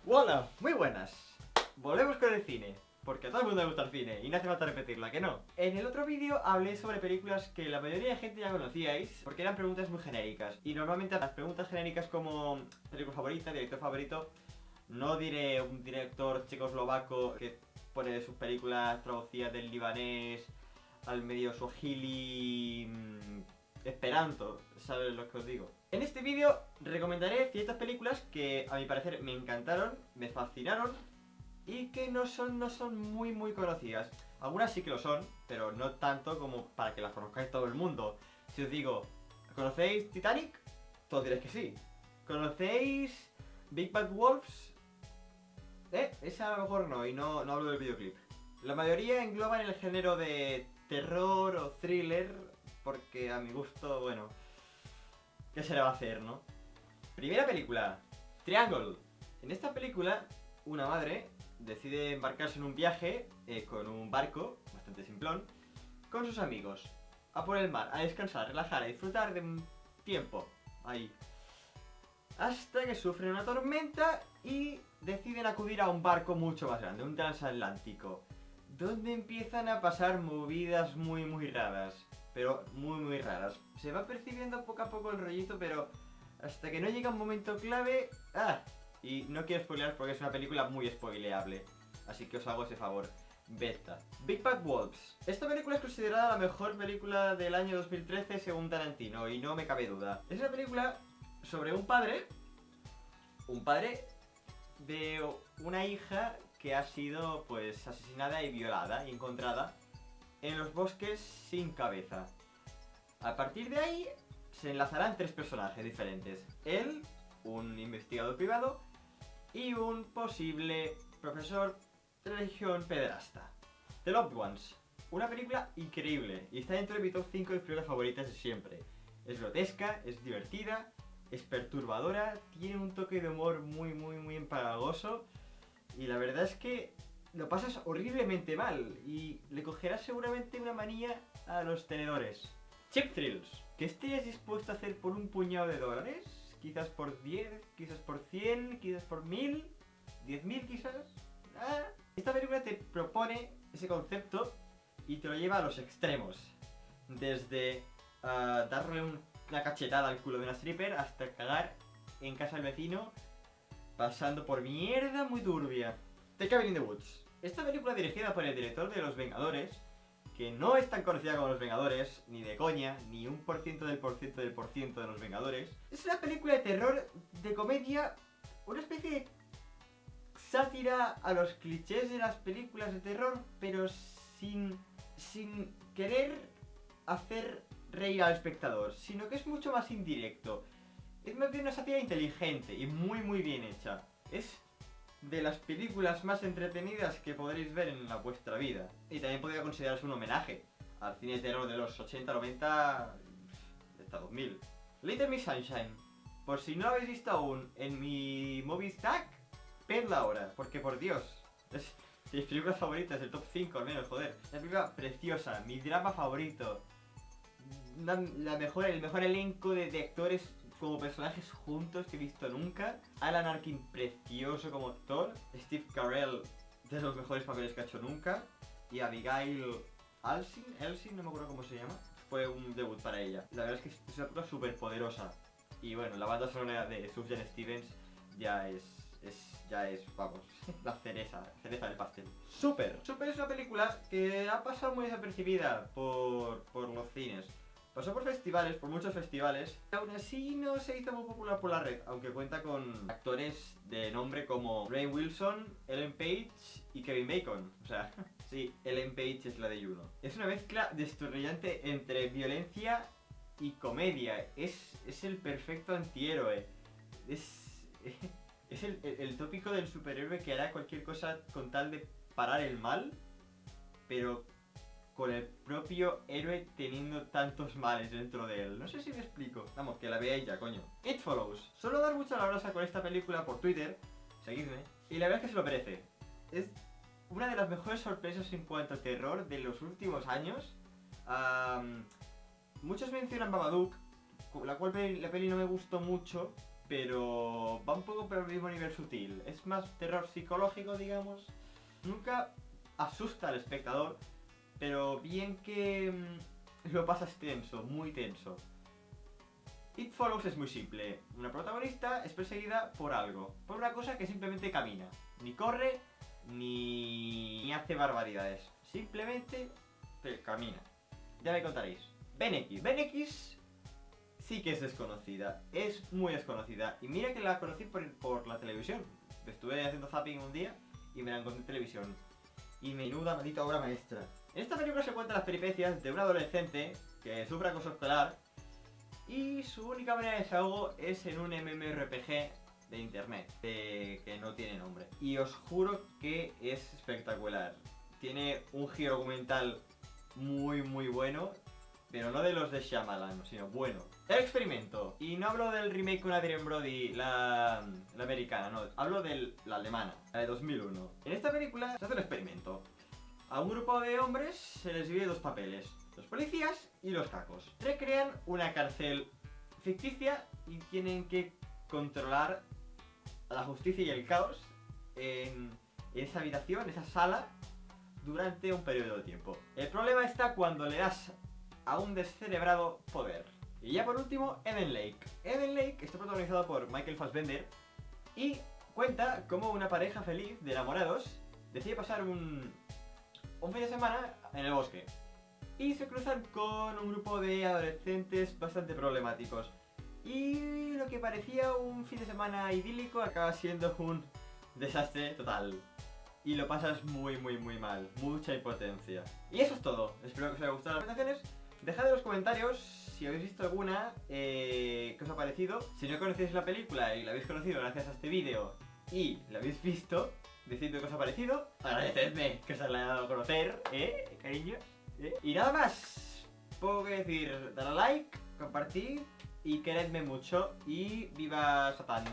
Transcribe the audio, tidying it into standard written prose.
Hola, muy buenas. Volvemos con el cine, porque a todo el mundo le gusta el cine y no hace falta repetirla, ¿que no? En el otro vídeo hablé sobre películas que la mayoría de gente ya conocíais, porque eran preguntas muy genéricas. Y normalmente las preguntas genéricas como película favorita, director favorito, no diré un director checoslovaco que pone sus películas traducidas del libanés al medio swahili esperanto, ¿sabes lo que os digo? En este vídeo recomendaré ciertas películas que a mi parecer me encantaron, me fascinaron y que no son muy conocidas. Algunas sí que lo son, pero no tanto como para que las conozcáis todo el mundo. Si os digo, ¿conocéis Titanic? Todos diréis que sí. ¿Conocéis Big Bad Wolves? Esa a lo mejor no, y no hablo del videoclip. La mayoría engloban el género de terror o thriller, porque a mi gusto, bueno, ¿qué se le va a hacer, no? Primera película, Triangle. En esta película, una madre decide embarcarse en un viaje con un barco, bastante simplón, con sus amigos, a por el mar, a descansar, a relajar, a disfrutar de un tiempo ahí. Hasta que sufren una tormenta y deciden acudir a un barco mucho más grande, un transatlántico, donde empiezan a pasar movidas muy raras, pero muy raras. Se va percibiendo poco a poco el rollito, pero hasta que no llega un momento clave... Y no quiero spoilear porque es una película muy spoileable, así que os hago ese favor. Vedla. Big Bad Wolves. Esta película es considerada la mejor película del año 2013 según Tarantino, y no me cabe duda. Es una película sobre un padre de una hija que ha sido pues asesinada y violada y encontrada en los bosques sin cabeza. A partir de ahí se enlazarán tres personajes diferentes. Él, un investigador privado, y un posible profesor de religión pederasta. The Loved Ones. Una película increíble y está dentro de mi top 5 de películas favoritas de siempre. Es grotesca, es divertida, es perturbadora, tiene un toque de humor muy empalagoso y la verdad es que lo pasas horriblemente mal y le cogerás seguramente una manía a los tenedores. Cheap Thrills. ¿Qué estarías dispuesto a hacer por un puñado de dólares? Quizás por 10, quizás por 100, quizás por 1000, 10.000 quizás. Esta película te propone ese concepto y te lo lleva a los extremos. Desde darle una cachetada al culo de una stripper hasta cagar en casa del vecino, pasando por mierda muy turbia. The Cabin in the Woods. Esta película dirigida por el director de Los Vengadores, que no es tan conocida como Los Vengadores, ni de coña, ni un por ciento de Los Vengadores. Es una película de terror, de comedia, una especie de sátira a los clichés de las películas de terror, pero sin querer hacer reír al espectador, sino que es mucho más indirecto. Es más bien una sátira inteligente y muy bien hecha. Es de las películas más entretenidas que podréis ver en vuestra vida. Y también podría considerarse un homenaje al cine de terror de los 80, 90, hasta 2000. Little Miss Sunshine. Por si no lo habéis visto aún en mi Moviestack, vedla ahora, porque por Dios, es de mis películas favoritas, el top 5 al menos, joder. Una película preciosa, mi drama favorito. El mejor elenco de actores como personajes juntos que he visto nunca. Alan Arkin precioso como actor. Steve Carell, de los mejores papeles que ha hecho nunca. Y Abigail Elsin, no me acuerdo cómo se llama. Fue un debut para ella. La verdad es que es una película súper poderosa. Y bueno, la banda sonora de Sufjan Stevens ya es, vamos, la cereza del pastel. Super es una película que ha pasado muy desapercibida por los cines. Pasó por festivales, por muchos festivales, y aún así no se hizo muy popular por la red, aunque cuenta con actores de nombre como Rainn Wilson, Ellen Page y Kevin Bacon. O sea, sí, Ellen Page es la de Juno. Es una mezcla destornillante entre violencia y comedia. Es el perfecto antihéroe. Es el tópico del superhéroe que hará cualquier cosa con tal de parar el mal, pero con el propio héroe teniendo tantos males dentro de él. No sé si me explico. Vamos, que la veáis ya, coño. It Follows. Suelo dar mucha la brasa con esta película por Twitter, seguidme, y la verdad es que se lo merece. Es una de las mejores sorpresas en cuanto a terror de los últimos años. Muchos mencionan Babadook, la cual la peli no me gustó mucho, pero va un poco por el mismo nivel sutil. Es más terror psicológico, digamos. Nunca asusta al espectador, pero bien que lo pasas tenso, muy tenso. It Follows es muy simple. Una protagonista es perseguida por algo, por una cosa que simplemente camina. Ni corre, ni hace barbaridades. Simplemente camina. Ya me contaréis. Ben X. Ben X sí que es desconocida. Es muy desconocida. Y mira que la conocí por la televisión. Estuve haciendo zapping un día y me la encontré en televisión. Y menuda maldita obra maestra. En esta película se cuentan las peripecias de un adolescente que sufre acoso escolar y su única manera de desahogo es en un MMORPG de internet, que no tiene nombre. Y os juro que es espectacular. Tiene un giro argumental muy bueno, pero no de los de Shyamalan, sino bueno. El experimento. Y no hablo del remake con Adrien Brody, la americana, no. Hablo de la alemana, la de 2001. En esta película se hace un experimento. A un grupo de hombres se les divide dos papeles. Los policías y los cacos. Recrean una cárcel ficticia y tienen que controlar la justicia y el caos en esa habitación, esa sala, durante un periodo de tiempo. El problema está cuando le das a un descerebrado poder. Y ya por último, Eden Lake. Eden Lake está protagonizado por Michael Fassbender y cuenta cómo una pareja feliz de enamorados decide pasar un fin de semana en el bosque. Y se cruzan con un grupo de adolescentes bastante problemáticos. Y lo que parecía un fin de semana idílico acaba siendo un desastre total. Y lo pasas muy mal, mucha impotencia. Y eso es todo, espero que os haya gustado las presentaciones. Dejad en los comentarios si habéis visto alguna, qué os ha parecido. Si no conocéis la película y la habéis conocido gracias a este vídeo y la habéis visto, decidme qué os ha parecido. Agradecedme que os haya dado a conocer, cariño. Y nada más, puedo que decir, dale a like, compartid y queredme mucho y viva Satán.